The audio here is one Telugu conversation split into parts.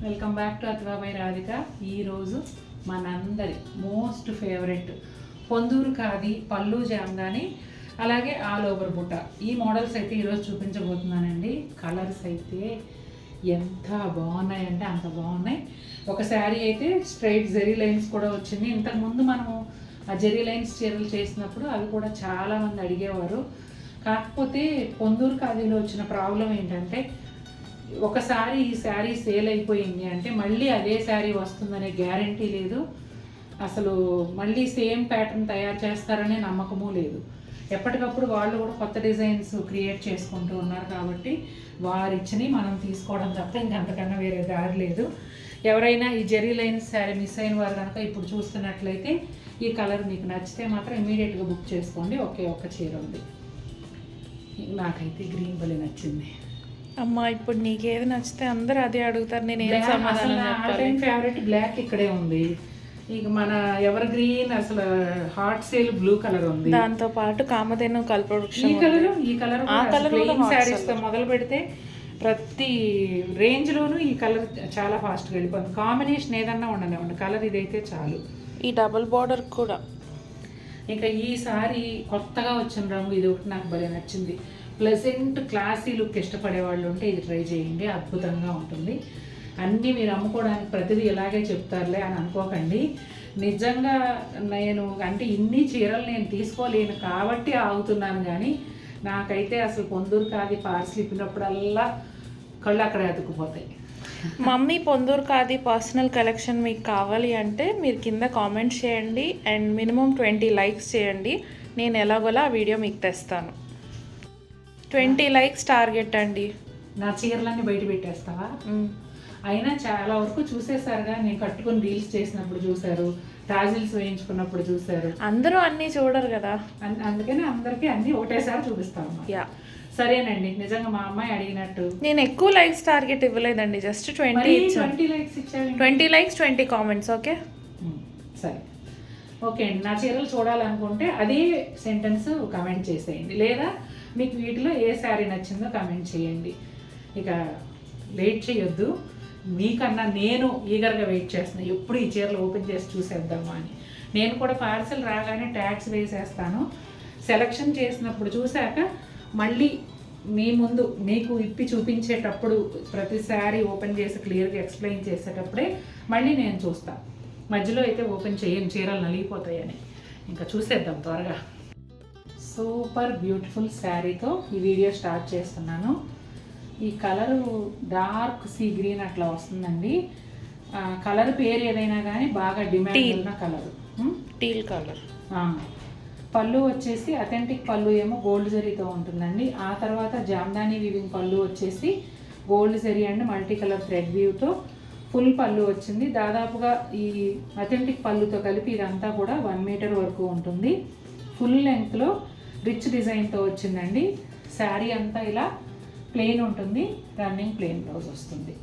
Welcome back to Athva by Radhika. ఈరోజు మనందరి మోస్ట్ ఫేవరెట్ పొందూరు ఖాదీ పళ్ళు జామ్దాని అలాగే ఆల్ ఓవర్ బుట్ట ఈ మోడల్స్ అయితే ఈరోజు చూపించబోతున్నానండి. కలర్స్ అయితే ఎంత బాగున్నాయంటే అంత బాగున్నాయి. ఒక శారీ అయితే స్ట్రైట్ జెరీ లైన్స్ కూడా వచ్చింది. ఇంతకుముందు మనము ఆ జెరీ లైన్స్ చీరలు చేసినప్పుడు అవి కూడా చాలామంది అడిగేవారు. కాకపోతే పొందూరు ఖాదీలో వచ్చిన ప్రాబ్లం ఏంటంటే ఒకసారి ఈ శారీ సేల్ అయిపోయింది అంటే మళ్ళీ అదే శారీ వస్తుందనే గ్యారంటీ లేదు. అసలు మళ్ళీ సేమ్ ప్యాటర్న్ తయారు చేస్తారనే నమ్మకము లేదు. ఎప్పటికప్పుడు వాళ్ళు కూడా కొత్త డిజైన్స్ క్రియేట్ చేసుకుంటూ ఉన్నారు కాబట్టి వారిచ్చిని మనం తీసుకోవడం తప్ప ఇంకంతకన్నా వేరే దారి లేదు. ఎవరైనా ఈ జెరీ లైన్స్ శారీ మిస్ అయిన వారు కనుక ఇప్పుడు చూస్తున్నట్లయితే ఈ కలర్ మీకు నచ్చితే మాత్రం ఇమీడియట్గా బుక్ చేసుకోండి. ఒక్క చీర ఉంది. నాకైతే గ్రీన్ భలే నచ్చింది. అమ్మా ఇప్పుడు నీకేది నచ్చితే అందరూ అదే అడుగుతారు. నేను ఏం సమాధానం చెప్పాలి? ఫేవరెట్ బ్లాక్ ఇక్కడే ఉంది. ఇక మన ఎవర్ గ్రీన్ అసలు హాట్ సేల్ బ్లూ కలర్ ఉంది. దాంతో పాటు కామధేను కల్పవృక్షం ఈ కలర్ శారీస్ తో మొదలు పెడితే ప్రతి రేంజ్ లోనూ ఈ కలర్ చాలా ఫాస్ట్ గా వెళ్ళిపోతుంది. కాంబినేషన్ ఏదన్నా ఉండనివ్వండి, కలర్ ఇదైతే చాలు. ఈ డబుల్ బార్డర్ కూడా. ఇంకా ఈ సారీ కొత్తగా వచ్చిన రంగు ఇది ఒకటి నాకు భలే నచ్చింది. ప్లెజెంట్ క్లాసీ లుక్ ఇష్టపడే వాళ్ళు ఉంటే ఇది ట్రై చేయండి, అద్భుతంగా ఉంటుంది. అన్నీ మీరు అమ్ముకోవడానికి ప్రతిదీ ఇలాగే చెప్తారులే అని అనుకోకండి. నిజంగా నేను అంటే ఇన్ని చీరలు నేను తీసుకోలేను కాబట్టి ఆగుతున్నాను. కానీ నాకైతే అసలు పొందూరు ఖాదీ పార్సిల్ ఇప్పినప్పుడల్లా కళ్ళు అక్కడ అతుక్కుపోతాయి. Mummy Ponduru khadi personal collection మీకు కావాలి అంటే మీరు కింద కామెంట్ చేయండి అండ్ మినిమం 20 లైక్స్ చేయండి. నేను ఎలాగోలా ఆ వీడియో మీకు తెస్తాను. 20 లైక్స్ టార్గెట్ అండి. నా చీరలన్నీ బయట పెట్టేస్తావా? అయినా చాలా వరకు చూసేసారుగా. నేను కట్టుకుని రీల్స్ చేసినప్పుడు చూసారు, టాజిల్స్ వేయించుకున్నప్పుడు చూసారు. అందరూ అన్నీ చూడరు కదా, అందుకని అందరికీ అన్నీ ఒకటేసారి చూపిస్తాము. సరేనండి, నిజంగా మా అమ్మాయి అడిగినట్టు నేను ఎక్కువ లైక్స్ టార్గెట్ ఇవ్వలేదండి, జస్ట్ 20 లైక్స్ ఇచ్చాను. 20 లైక్స్ 20 కామెంట్స్. ఓకే సరే ఓకే అండి. నా చీరలు చూడాలనుకుంటే అదే సెంటెన్స్ కమెంట్ చేసేయండి, లేదా మీకు వీటిలో ఏ శారీ నచ్చిందో కమెంట్ చేయండి. ఇక వెయిట్ చేయొద్దు, మీకన్నా నేను ఈగర్గా వెయిట్ చేస్తున్నాను ఎప్పుడు ఈ చీరలు ఓపెన్ చేసి చూసేద్దామా అని. నేను కూడా పార్సెల్ రాగానే ట్యాగ్స్ వేసేస్తాను. సెలెక్షన్ చేసినప్పుడు చూశాక మళ్ళీ మీ ముందు మీకు ఇప్పి చూపించేటప్పుడు ప్రతిసారి ఓపెన్ చేసి క్లియర్గా ఎక్స్ప్లెయిన్ చేసేటప్పుడే మళ్ళీ నేను చూస్తాను. మధ్యలో అయితే ఓపెన్ చేయను, చీరలు నలిగిపోతాయని. ఇంకా చూసేద్దాం త్వరగా. సూపర్ బ్యూటిఫుల్ శారీతో ఈ వీడియో స్టార్ట్ చేస్తున్నాను. ఈ కలరు డార్క్ సీ గ్రీన్ అట్లా వస్తుందండి. కలర్ పేరు ఏదైనా కానీ బాగా డిమాండ్ ఉన్న కలరు టీల్ కలర్. పళ్ళు వచ్చేసి అథెంటిక్ పళ్ళు ఏమో గోల్డ్ జరీతో ఉంటుందండి. ఆ తర్వాత జామ్దాని వీవింగ్ పళ్ళు వచ్చేసి gold zari and multi colour thread వీవ్తో ఫుల్ పళ్ళు వచ్చింది. దాదాపుగా ఈ అథెంటిక్ పళ్ళుతో కలిపి ఇదంతా కూడా 1 మీటర్ వరకు ఉంటుంది. ఫుల్ లెంగ్త్లో రిచ్ డిజైన్తో వచ్చిందండి. శారీ అంతా ఇలా ప్లెయిన్ ఉంటుంది, రన్నింగ్ ప్లెయిన్ బ్లౌజ్ వస్తుంది.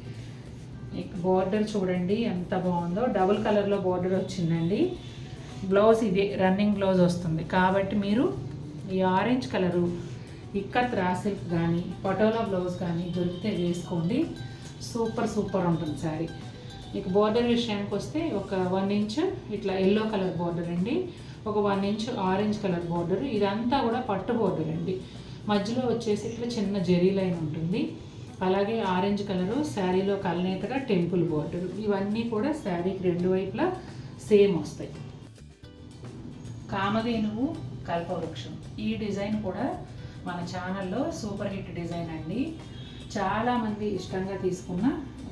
బోర్డర్ చూడండి ఎంత బాగుందో, డబుల్ కలర్లో బోర్డర్ వచ్చిందండి. బ్లౌజ్ ఇదే రన్నింగ్ బ్లౌజ్ వస్తుంది కాబట్టి మీరు ఈ orange colour ikat raw silk కానీ పటోలా బ్లౌజ్ కానీ దొరికితే వేసుకోండి. సూపర్ ఉంటుంది శారీ. ఇక బోర్డర్ విషయానికి వస్తే ఒక 1 ఇంచ్ ఇట్లా ఎల్లో కలర్ బోర్డర్ అండి, ఒక 1 ఇంచ్ ఆరెంజ్ కలర్ బోర్డర్. ఇదంతా కూడా పట్టు బోర్డర్ అండి. మధ్యలో వచ్చేసి ఇట్లా చిన్న జెరీ లైన్ ఉంటుంది. అలాగే ఆరెంజ్ కలరు శారీలో కలనేతగా టెంపుల్ బోర్డర్. ఇవన్నీ కూడా శారీకి రెండు వైపులా సేమ్ వస్తాయి. కామధేనువు కల్పవృక్షం ఈ డిజైన్ కూడా మన ఛానల్లో సూపర్ హిట్ డిజైన్ అండి. చాలామంది ఇష్టంగా తీసుకున్న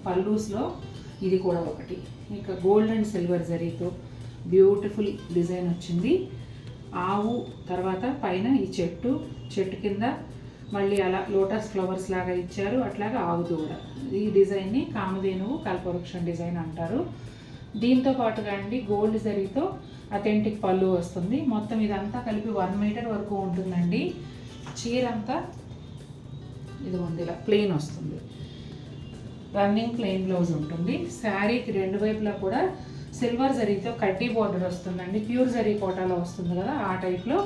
పల్లూస్లో ఇది కూడా ఒకటి. ఇంకా గోల్డ్ అండ్ సిల్వర్ జరీతో బ్యూటిఫుల్ డిజైన్ వచ్చింది. ఆవు తర్వాత పైన ఈ చెట్టు కింద మళ్ళీ అలా లోటస్ ఫ్లవర్స్ లాగా ఇచ్చారు. అట్లాగా ఆవు దూడ. ఈ డిజైన్ని కామధేనువు కల్పవృక్షం డిజైన్ అంటారు. దీంతో పాటుగా అండి గోల్డ్ జరీతో అథెంటిక్ పళ్ళు వస్తుంది. మొత్తం ఇదంతా కలిపి 1 మీటర్ వరకు ఉంటుందండి. చీర అంతా ఇది ఉంది ఇలా ప్లెయిన్ వస్తుంది, రన్నింగ్ ప్లెయిన్ బ్లౌజ్ ఉంటుంది. శారీకి రెండు వైపులా కూడా సిల్వర్ జరీతో కడ్డీ బోర్డర్ వస్తుందండి. ప్యూర్ జరీ కోటాలో వస్తుంది కదా, ఆ టైప్లో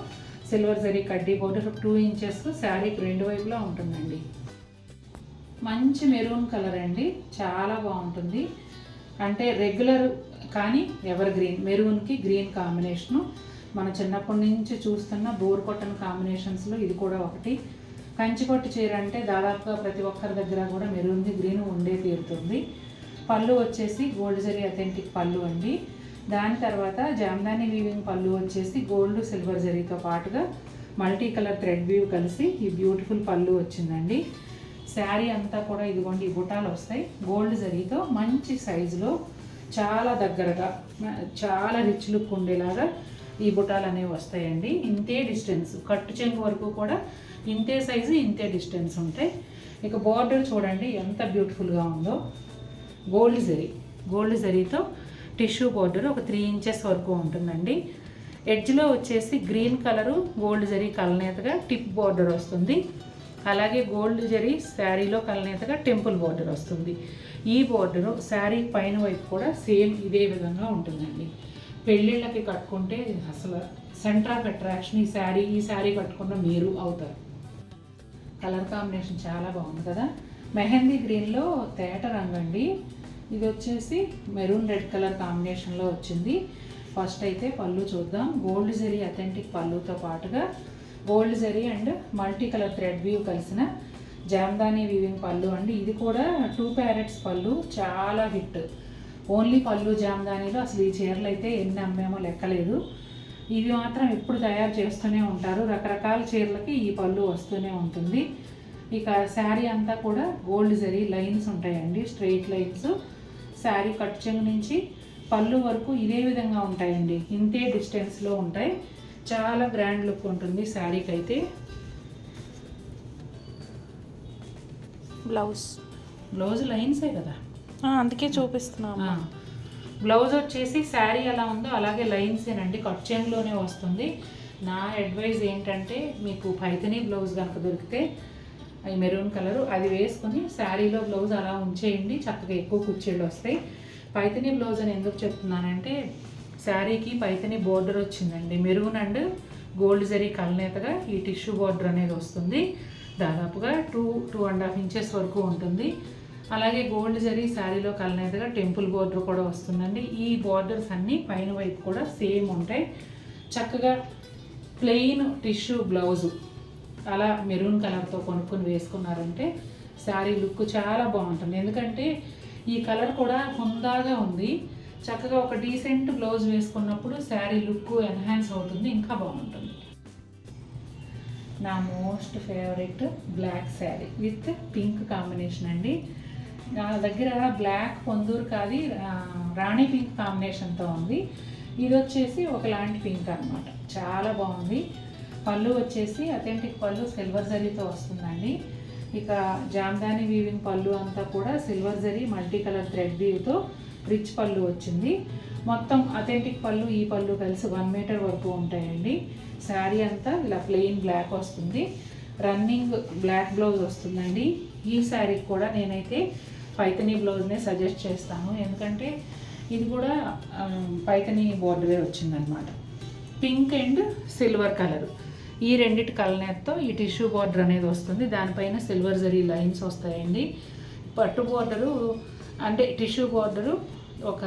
సిల్వర్ జరీ కడ్డీ బోర్డర్ 2 ఇంచెస్ శారీకి రెండు వైపులా ఉంటుందండి. మంచి మెరూన్ కలర్ అండి, చాలా బాగుంటుంది. అంటే రెగ్యులర్ కానీ ఎవర్ గ్రీన్, మెరూన్కి గ్రీన్ కాంబినేషను మన చిన్నప్పటి నుంచి చూస్తున్న బోర్ కాటన్ కాంబినేషన్స్లో ఇది కూడా ఒకటి. కంచిపట్టు చీర అంటే దాదాపుగా ప్రతి ఒక్కరి దగ్గర కూడా మెరూన్ది గ్రీన్ ఉండే తీరుతుంది. పళ్ళు వచ్చేసి గోల్డ్ జరీ అథెంటిక్ పళ్ళు అండి. దాని తర్వాత జామ్దాని వీవింగ్ పళ్ళు వచ్చేసి గోల్డ్ సిల్వర్ జరీతో పాటుగా మల్టీ కలర్ థ్రెడ్ వీవ్ కలిసి ఈ బ్యూటిఫుల్ పళ్ళు వచ్చిందండి. శారీ అంతా కూడా ఇదిగోండి ఈ బుటాలు వస్తాయి గోల్డ్ జరీతో మంచి సైజులో, చాలా దగ్గరగా, చాలా రిచ్ లుక్ ఉండేలాగా ఈ బుటాలు అనేవి వస్తాయండి. ఇంతే డిస్టెన్స్, కట్టు చెంగు వరకు కూడా ఇంతే సైజు ఇంతే డిస్టెన్స్ ఉంటాయి. ఇక బార్డర్ చూడండి ఎంత బ్యూటిఫుల్గా ఉందో. గోల్డ్ జరీతో టిష్యూ బార్డర్ ఒక 3 ఇంచెస్ వరకు ఉంటుందండి. ఎడ్జ్లో వచ్చేసి గ్రీన్ కలరు గోల్డ్ జరీ కలనేతగా టిప్ బార్డర్ వస్తుంది. అలాగే గోల్డ్ జరీ శారీలో కలనేతగా టెంపుల్ బార్డర్ వస్తుంది. ఈ బార్డరు శారీ పైన వైపు కూడా సేమ్ ఇదే విధంగా ఉంటుందండి. పెళ్ళిళ్ళకి కట్టుకుంటే అసలు సెంటర్ ఆఫ్ అట్రాక్షన్ ఈ శారీ కట్టుకున్న మీరు అవుతారు. కలర్ కాంబినేషన్ చాలా బాగుంది కదా. మెహందీ గ్రీన్లో తేట రంగు అండి. ఇది వచ్చేసి మెరూన్ రెడ్ కలర్ కాంబినేషన్లో వచ్చింది. ఫస్ట్ అయితే పళ్ళు చూద్దాం. గోల్డ్ జరీ అథెంటిక్ పళ్ళుతో పాటుగా gold zari and multi colour thread weave కలిసిన జామ్దాని వీవింగ్ పళ్ళు అండి. ఇది కూడా 2 ప్యారెట్స్ పళ్ళు, చాలా హిట్. ఓన్లీ పళ్ళు జామ్దానీలో అసలు ఈ చీరలు అయితే ఎన్ని అమ్మేమో లెక్కలేదు. ఇవి మాత్రం ఎప్పుడు తయారు చేస్తూనే ఉంటారు. రకరకాల చీరలకి ఈ పళ్ళు వస్తూనే ఉంటుంది. ఇక శారీ అంతా కూడా గోల్డ్ జరీ లైన్స్ ఉంటాయండి, స్ట్రెయిట్ లైన్స్. శారీ కట్ చెంగు నుంచి పళ్ళు వరకు ఇదే విధంగా ఉంటాయండి, ఇంతే డిస్టెన్స్లో ఉంటాయి. చాలా గ్రాండ్ లుక్ ఉంటుంది శారీకి అయితే. బ్లౌజ్ లైన్సే కదా, అందుకే చూపిస్తున్నాను. బ్లౌజ్ వచ్చేసి శారీ ఎలా ఉందో అలాగే లైన్సేనండి, కట్ చెంగులోనే వస్తుంది. నా అడ్వైజ్ ఏంటంటే మీకు పైథనీ బ్లౌజ్ కనుక దొరికితే ఈ మెరూన్ కలరు అది వేసుకొని శారీలో బ్లౌజ్ అలా ఉంచేయండి, చక్కగా ఎక్కువ కుర్చీళ్ళు వస్తాయి. పైథనీ బ్లౌజ్ అని ఎందుకు చెప్తున్నానంటే శారీకి పైథనీ బోర్డర్ వచ్చిందండి, మెరూన్ అండ్ గోల్డ్ జరీ కలనేతగా ఈ టిష్యూ బోర్డర్ అనేది వస్తుంది. దాదాపుగా 2.5 ఇంచెస్ వరకు ఉంటుంది. అలాగే గోల్డ్ జరీ శారీలో కలనేతగా టెంపుల్ బోర్డర్ కూడా వస్తుందండి. ఈ బోర్డర్స్ అన్నీ పైన వైపు కూడా సేమ్ ఉంటాయి. చక్కగా ప్లెయిన్ టిష్యూ బ్లౌజు అలా మెరూన్ కలర్తో కొనుక్కొని వేసుకున్నారంటే శారీ లుక్ చాలా బాగుంటుంది. ఎందుకంటే ఈ కలర్ కూడా హుందాగా ఉంది. చక్కగా ఒక డీసెంట్ బ్లౌజ్ వేసుకున్నప్పుడు శారీ లుక్ ఎన్హాన్స్ అవుతుంది, ఇంకా బాగుంటుంది. నా most favourite black sari with pink combination అండి. నా దగ్గర బ్లాక్ పొందూరు కాది రాణి పింక్ కాంబినేషన్తో ఉంది. ఇది వచ్చేసి ఒకలాంటి పింక్ అనమాట, చాలా బాగుంది. పళ్ళు వచ్చేసి అథెంటిక్ పళ్ళు సిల్వర్ జరీతో వస్తుందండి. ఇక జామ్దాని వీవింగ్ పళ్ళు అంతా కూడా silver zari multi colour thread వీవ్తో రిచ్ పళ్ళు వచ్చింది. మొత్తం అథెంటిక్ పళ్ళు ఈ పళ్ళు కలిసి 1 మీటర్ వరకు ఉంటాయండి. శారీ అంతా ఇలా ప్లెయిన్ బ్లాక్ వస్తుంది. రన్నింగ్ బ్లాక్ బ్లౌజ్ వస్తుందండి. ఈ శారీకి కూడా నేనైతే పైథనీ బ్లౌజ్నే సజెస్ట్ చేస్తాను, ఎందుకంటే ఇది కూడా పైథనీ బోర్డరే వచ్చిందనమాట. పింక్ అండ్ సిల్వర్ కలర్ ఈ రెండిటి కలనేతో ఈ టిష్యూ బార్డర్ అనేది వస్తుంది. దానిపైన సిల్వర్ జరీ లైన్స్ వస్తాయండి. పట్టు బార్డరు అంటే టిష్యూ బార్డరు ఒక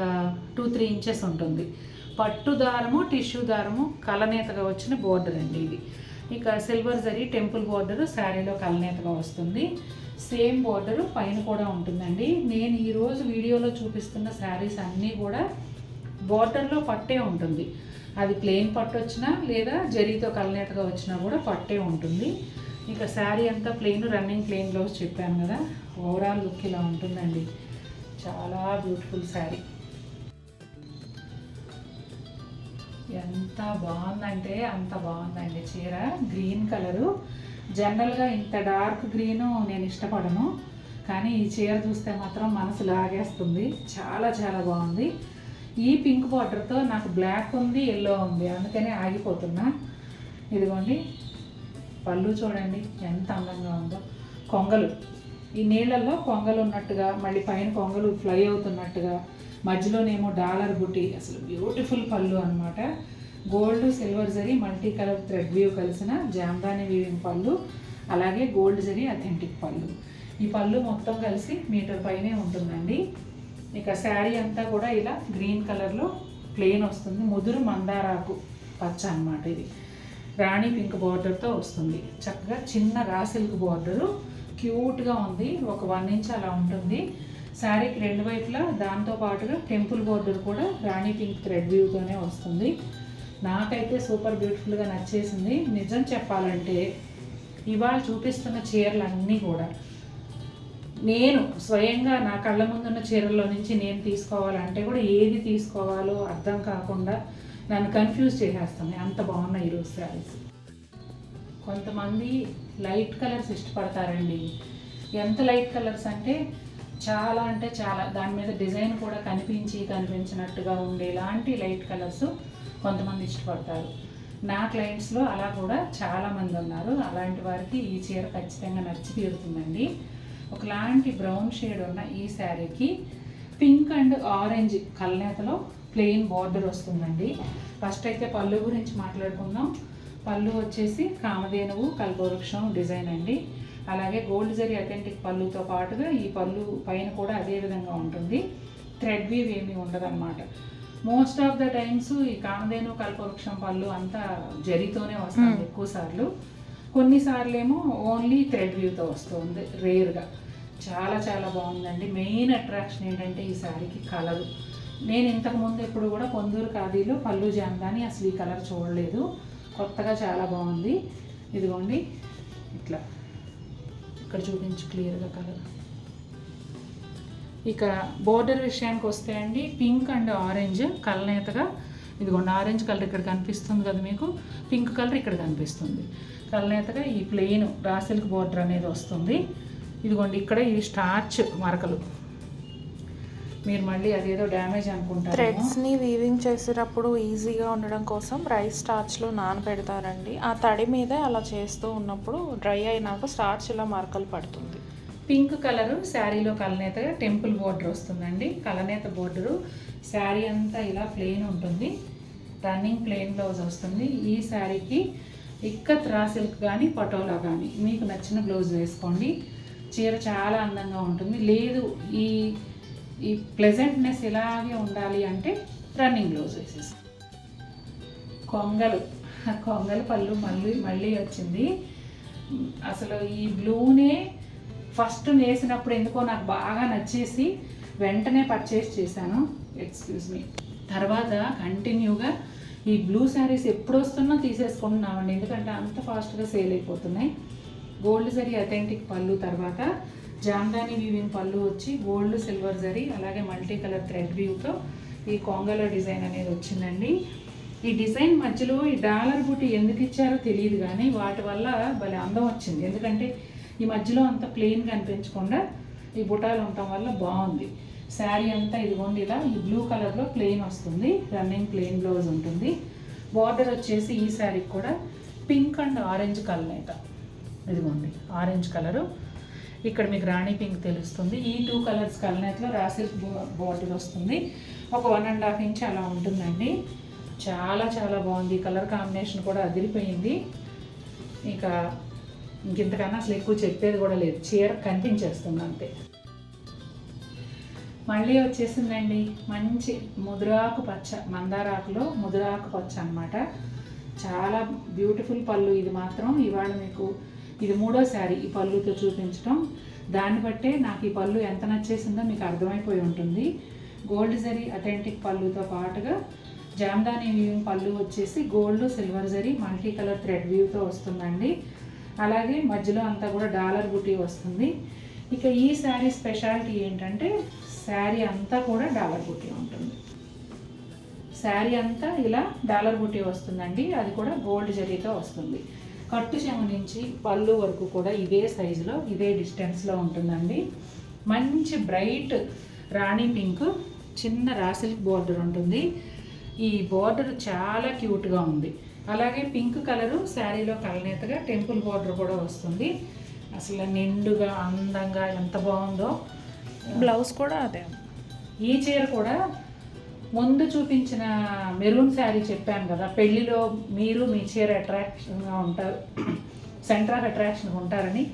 2-3 ఇంచెస్ ఉంటుంది. పట్టు దారము టిష్యూ దారము కలనేతగా వచ్చిన బార్డర్ అండి ఇది. ఇక సిల్వర్ జరీ టెంపుల్ బార్డరు శారీలో కలనేతగా వస్తుంది. సేమ్ బార్డరు పైన కూడా ఉంటుందండి. నేను ఈరోజు వీడియోలో చూపిస్తున్న శారీస్ అన్నీ కూడా బార్డర్లో పట్టే ఉంటుంది. అది ప్లెయిన్ పట్టు వచ్చినా లేదా జరీతో కలనేతగా వచ్చినా కూడా పట్టే ఉంటుంది. ఇక శారీ అంతా ప్లెయిన్, రన్నింగ్ ప్లెయిన్ బ్లౌజ్ చెప్పాను కదా. ఓవరాల్ లుక్ ఇలా ఉంటుందండి, చాలా బ్యూటిఫుల్ శారీ. ఎంత బాగుందంటే అంత బాగుందండి చీర. గ్రీన్ కలరు, జనరల్గా ఇంత డార్క్ గ్రీను నేను ఇష్టపడను, కానీ ఈ చీర చూస్తే మాత్రం మనసు లాగేస్తుంది. చాలా చాలా బాగుంది. ఈ పింక్ బార్డర్తో నాకు బ్లాక్ ఉంది, ఎల్లో ఉంది, అందుకనే ఆగిపోతున్నా. ఇదిగోండి పళ్ళు చూడండి ఎంత అందంగా ఉందో. కొంగలు, ఈ నీళ్ళల్లో కొంగలు ఉన్నట్టుగా, మళ్ళీ పైన కొంగలు ఫ్లై అవుతున్నట్టుగా, మధ్యలోనేమో డాలర్ బుట్టి, అసలు బ్యూటిఫుల్ పళ్ళు అనమాట. Gold silver zari multi colour thread weave కలిసిన జామ్దాని వీవింగ్ పళ్ళు, అలాగే గోల్డ్ జరీ అథెంటిక్ పళ్ళు. ఈ పళ్ళు మొత్తం కలిసి మీటర్ పైనే ఉంటుందండి. ఇక శారీ అంతా కూడా ఇలా గ్రీన్ కలర్లో ప్లెయిన్ వస్తుంది. ముదురు మందారాకు పచ్చ అన్నమాట. ఇది రాణి పింక్ బార్డర్తో వస్తుంది. చక్కగా చిన్న రా సిల్క్ బార్డరు క్యూట్గా ఉంది. ఒక 1 ఇంచ్ అలా ఉంటుంది. శారీకి 2 వైపులా దాంతో పాటుగా టెంపుల్ బార్డర్ కూడా రాణి పింక్ థ్రెడ్ వ్యూతోనే వస్తుంది. నాకైతే సూపర్ బ్యూటిఫుల్గా నచ్చేసింది. నిజం చెప్పాలంటే ఇవాళ చూపిస్తున్న చీరలన్నీ కూడా నేను స్వయంగా నా కళ్ళ ముందున్న చీరల్లో నుంచి నేను తీసుకోవాలంటే కూడా ఏది తీసుకోవాలో అర్థం కాకుండా నన్ను కన్ఫ్యూజ్ చేసేస్తుంది. అంత బాగున్నాయి ఈరోజు శారీస్. కొంతమంది లైట్ కలర్స్ ఇష్టపడతారండి. ఎంత లైట్ కలర్స్ అంటే చాలా దాని మీద డిజైన్ కూడా కనిపించినట్టుగా ఉండేలాంటి లైట్ కలర్స్ కొంతమంది ఇష్టపడతారు. నా క్లయింట్స్లో అలా కూడా చాలామంది ఉన్నారు. అలాంటి వారికి ఈ చీర ఖచ్చితంగా నచ్చి తీరుతుందండి. ఒకలాంటి బ్రౌన్ షేడ్ ఉన్న ఈ శారీకి పింక్ అండ్ ఆరెంజ్ కల్నేతలో ప్లెయిన్ బార్డర్ వస్తుందండి. ఫస్ట్ అయితే పళ్ళు గురించి మాట్లాడుకుందాం. పళ్ళు వచ్చేసి కామధేనువు కల్పవృక్షం డిజైన్ అండి. అలాగే గోల్డ్ జరీ అథెంటిక్ పళ్ళుతో పాటుగా ఈ పళ్ళు పైన కూడా అదే విధంగా ఉంటుంది. థ్రెడ్ వీవ్ ఏమీ ఉండదన్నమాట. మోస్ట్ ఆఫ్ ద టైమ్స్ ఈ కామధేను కల్పవృక్షం పళ్ళు అంతా జరీతోనే వస్తుంది ఎక్కువ సార్లు. కొన్నిసార్లు ఏమో ఓన్లీ థ్రెడ్ వ్యూతో వస్తుంది రేర్గా. చాలా బాగుందండి. మెయిన్ అట్రాక్షన్ ఏంటంటే ఈ శారీకి కలరు. నేను ఇంతకుముందు ఎప్పుడు కూడా పొందూరు ఖాదీలో పళ్ళు జామ్దాని అసలు ఈ కలర్ చూడలేదు. కొత్తగా చాలా బాగుంది. ఇదిగోండి ఇట్లా ఇక్కడ చూపించు క్లియర్గా కలర్. ఇక బోర్డర్ విషయానికి వస్తే అండి పింక్ అండ్ ఆరెంజ్ కలనేతగా ఇదిగోండి ఆరెంజ్ కలర్ ఇక్కడ కనిపిస్తుంది కదా మీకు, పింక్ కలర్ ఇక్కడ కనిపిస్తుంది. కలనేతగా ఈ ప్లెయిన్ రా సిల్క్ బోర్డర్ అనేది వస్తుంది. ఇదిగోండి ఇక్కడ ఈ స్టార్చ్ మరకలు. మీరు మళ్ళీ అదేదో డ్యామేజ్ అనుకుంటారు. థ్రెడ్స్ని వీవింగ్ చేసేటప్పుడు ఈజీగా ఉండడం కోసం రైస్ స్టార్చ్లో నానబెడతారండి. ఆ తడి మీద అలా చేస్తూ ఉన్నప్పుడు డ్రై అయినాక స్టార్చ్ ఇలా మరకలు పడుతుంది. పింక్ కలరు శారీలో కలనేతగా టెంపుల్ బోర్డర్ వస్తుందండి. కలనేత బోర్డరు శారీ అంతా ఇలా ప్లెయిన్ ఉంటుంది. రన్నింగ్ ప్లెయిన్ బ్లౌజ్ వస్తుంది. ఈ శారీకి ఇక్కత్ రా సిల్క్ కానీ పటోలా కానీ మీకు నచ్చిన బ్లౌజ్ వేసుకోండి. చీర చాలా అందంగా ఉంటుంది. లేదు ఈ ప్లెజెంట్నెస్ ఇలాగే ఉండాలి అంటే రన్నింగ్ బ్లౌజ్ వేసేసి. కొంగలు పళ్ళు మళ్ళీ వచ్చింది. అసలు ఈ బ్లూనే ఫస్ట్ నేసినప్పుడు ఎందుకో నాకు బాగా నచ్చేసి వెంటనే పర్చేస్ చేశాను. Excuse me. తర్వాత కంటిన్యూగా ఈ బ్లూ శారీస్ ఎప్పుడు వస్తున్నా తీసేసుకుంటున్నామండి. ఎందుకంటే అంత ఫాస్ట్గా సేల్ అయిపోతున్నాయి. గోల్డ్ జరీ అథెంటిక్ పళ్ళు, తర్వాత జామ్దాని వీవింగ్ పళ్ళు వచ్చి గోల్డ్ సిల్వర్ జరీ అలాగే మల్టీ కలర్ థ్రెడ్ వ్యూతో ఈ కొంగల డిజైన్ అనేది వచ్చిందండి. ఈ డిజైన్ మధ్యలో ఈ డాలర్ బుట్టి ఎందుకు ఇచ్చారో తెలియదు కానీ వాటి వల్ల భలే అందం వచ్చింది. ఎందుకంటే ఈ మధ్యలో అంత ప్లెయిన్ కనిపించకుండా ఈ బుటాలు ఉండటం వల్ల బాగుంది. శారీ అంతా ఇదిగోండి ఇలా ఈ బ్లూ కలర్లో ప్లెయిన్ వస్తుంది. రన్నింగ్ ప్లెయిన్ బ్లౌజ్ ఉంటుంది. బార్డర్ వచ్చేసి ఈ శారీకి కూడా పింక్ అండ్ ఆరెంజ్ కలనేత. ఇదిగోండి ఆరెంజ్ కలరు, ఇక్కడ మీకు రాణి పింక్ తెలుస్తుంది. ఈ 2 కలర్స్ కలనేతలో రా సిల్క్ బార్డర్ వస్తుంది. ఒక 1.5 ఇంచ్ అలా ఉంటుందండి. చాలా బాగుంది. ఈ కలర్ కాంబినేషన్ కూడా అదిరిపోయింది. ఇంకెంతకన్నా అసలు ఎక్కువ చెప్పేది కూడా లేదు. చీర కనిపించేస్తుంది అంతే. మళ్ళీ వచ్చేసిందండి మంచి ముదురాకు పచ్చ, మందారాకులో ముదురాకు పచ్చ అనమాట. చాలా బ్యూటిఫుల్ పళ్ళు. ఇది మాత్రం ఇవాళ మీకు ఇది 3వ శారీ ఈ పళ్ళుతో చూపించడం. దాన్ని బట్టే నాకు ఈ పళ్ళు ఎంత నచ్చేసిందో మీకు అర్థమైపోయి ఉంటుంది. గోల్డ్ జరీ అథెంటిక్ పళ్ళుతో పాటుగా జామ్దాని వీవింగ్ పళ్ళు వచ్చేసి gold silver zari multi colour thread వ్యూతో వస్తుందండి. అలాగే మధ్యలో అంతా కూడా డాలర్ బుటీ వస్తుంది. ఇక ఈ శారీ స్పెషాలిటీ ఏంటంటే శారీ అంతా కూడా డాలర్ బుటీ ఉంటుంది. శారీ అంతా ఇలా డాలర్ బుటీ వస్తుందండి. అది కూడా గోల్డ్ జరీతో వస్తుంది. కట్టు చెమ నుంచి పళ్ళు వరకు కూడా ఇదే సైజులో ఇదే డిస్టెన్స్లో ఉంటుందండి. మంచి బ్రైట్ రాణి పింక్ చిన్న రా సిల్క్ బోర్డర్ ఉంటుంది. ఈ బోర్డర్ చాలా క్యూట్గా ఉంది. అలాగే పింక్ కలరు శారీలో కలనేతగా టెంపుల్ బోర్డర్ కూడా వస్తుంది. అసలు నిండుగా అందంగా ఎంత బాగుందో. బ్లౌజ్ కూడా అదే. ఈ చీర కూడా ముందు చూపించిన మెరూన్ శారీ చెప్పాను కదా, పెళ్లిలో మీరు మీ చీర అట్రాక్షన్గా ఉంటారు, సెంటర్ ఆఫ్ అట్రాక్షన్గా ఉంటారని.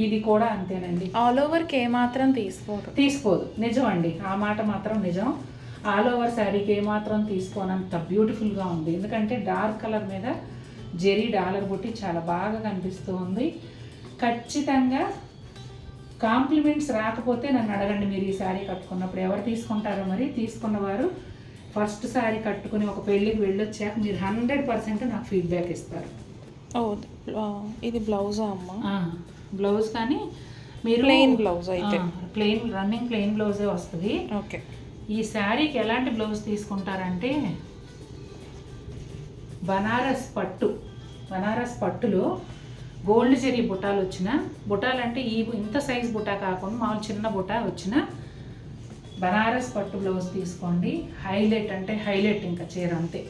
ఇది కూడా అంతేనండి. ఆల్ ఓవర్కి ఏమాత్రం తీసుకోదు. నిజం అండి, ఆ మాట మాత్రం నిజం. ఆల్ ఓవర్ శారీకి ఏమాత్రం తీసుకోనంత బ్యూటిఫుల్గా ఉంది. ఎందుకంటే డార్క్ కలర్ మీద జెరీ డాలర్ బుట్టి చాలా బాగా కనిపిస్తూ ఉంది. ఖచ్చితంగా కాంప్లిమెంట్స్ రాకపోతే నన్ను అడగండి, మీరు ఈ శారీ కట్టుకున్నప్పుడు ఎవరు తీసుకుంటారో. మరి తీసుకున్నవారు ఫస్ట్ శారీ కట్టుకుని ఒక పెళ్ళికి వెళ్ళొచ్చాక మీరు 100% నాకు ఫీడ్బ్యాక్ ఇస్తారు. ఇది బ్లౌజా అమ్మ? బ్లౌజ్ కానీ మీరు ప్లెయిన్ బ్లౌజ్ అయితే ప్లెయిన్ రన్నింగ్ ప్లెయిన్ బ్లౌజే వస్తుంది. ఓకే. ఈ శారీకి ఎలాంటి బ్లౌజ్ తీసుకుంటారంటే బనారస్ పట్టులో గోల్డ్ జరీ బుటాలు వచ్చిన బుటాలు అంటే ఇంత సైజ్ బుటా కాకుండా మామూలు చిన్న బుటా వచ్చిన బనారస్ పట్టు బ్లౌజ్ తీసుకోండి. హైలైట్ అంటే హైలైట్, ఇంకా చీర అంతే.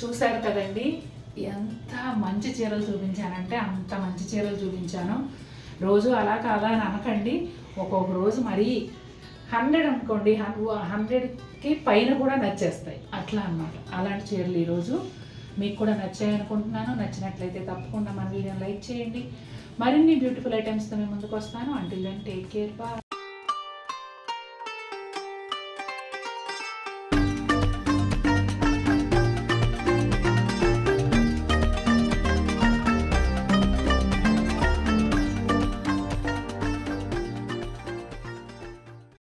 చూశారు కదండి, ఎంత మంచి చీరలు చూపించానంటే అంత మంచి చీరలు చూపించాను. రోజు అలా కాదా అని అనకండి, ఒక్కొక్క రోజు మరీ 100 అనుకోండి, 100కి పైన కూడా నచ్చేస్తాయి అట్లా అన్నమాట. అలాంటి చీరలు ఈరోజు మీకు కూడా నచ్చాయి అనుకుంటున్నాను. నచ్చినట్లయితే తప్పకుండా మన వీడియోని లైక్ చేయండి. మరిన్ని బ్యూటిఫుల్ ఐటమ్స్తో మేము ముందుకు వస్తాను. Until then take care, bye.